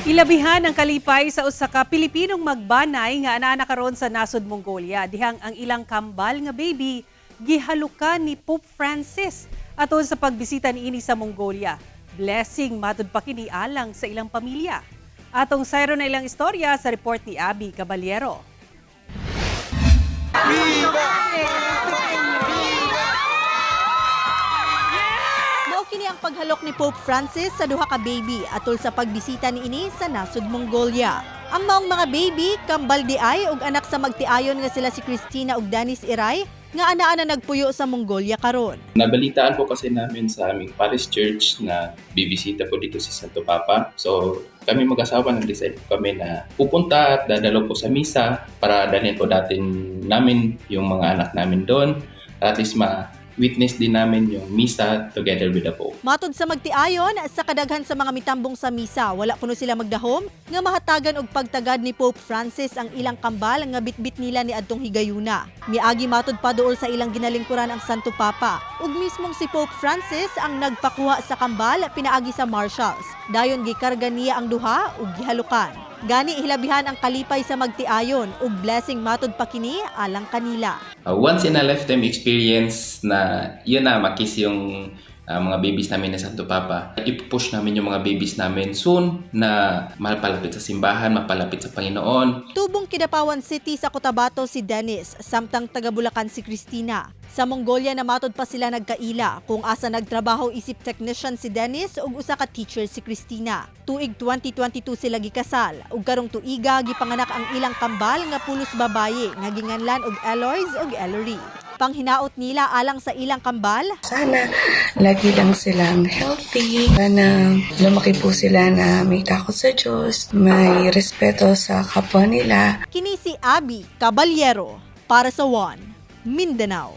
Ilabihan ang kalipay sa usa ka Pilipinong magbanay nga anaa karon sa nasod Mongolia. Dihang ang ilang kambal nga baby gihalukan ni Pope Francis aton sa pagbisita niini sa Mongolia. Blessing matud pa kini alang sa ilang pamilya. Atong sayro na ilang istorya sa report ni Abby Caballero. Mao kini ang paghalok ni Pope Francis sa duha ka baby atol sa pagbisita niini sa nasod Mongolia. Ang maong mga baby kambal di ay ug anak sa magtiayon nga sila si Christina ug Danis Iray nga anaa na nagpuyo sa Mongolia karon. Nabalitaan po kasi namin sa aming parish church na bibisita po dito si Santo Papa. So kami mag-asawa nag-decide po kami na pupunta at dadalo po sa misa para dalhin po namin yung mga anak namin doon. At least ma-witness din namin yung misa together with the Pope. Matod sa magtiayon, sa kadaghan sa mga mitambong sa misa, wala kuno sila magdahom nga mahatagan og pagtagad ni Pope Francis ang ilang kambal nga bitbit nila ni adtong higayuna. Miagi matod pa duol sa ilang ginalingkuran ang Santo Papa. Ug mismong si Pope Francis ang nagpakuha sa kambal pinaagi sa marshals. Dayon gikarga niya ang duha ug gihalukan. Gani hilabihan ang kalipay sa magtiayon ug blessing matod pa kini alang kanila. Once in a lifetime experience na yun na makis yung mga babies namin na Santo Papa. Ipupush namin yung mga babies namin soon na mapalapit sa simbahan, mapalapit sa Panginoon. Tubong Kidapawan City sa Cotabato si Dennis, samtang taga Bulacan si Christina. Sa Mongolia na matod pa sila nagkaila kung asa nagtrabaho isip technician si Dennis ug usa ka teacher si Christina. Tuig 2022 sila gikasal ug karong tuiga gipanganak ang ilang kambal nga pulos babaye nga ginganlan og Eloise ug Ellery. Panghinaot nila alang sa ilang kambal. Sana lagi lang silang healthy. Sana lumaki po sila na may takot sa Diyos, may respeto sa kapwa nila. Kini si Abby Caballero para sa One Mindanao.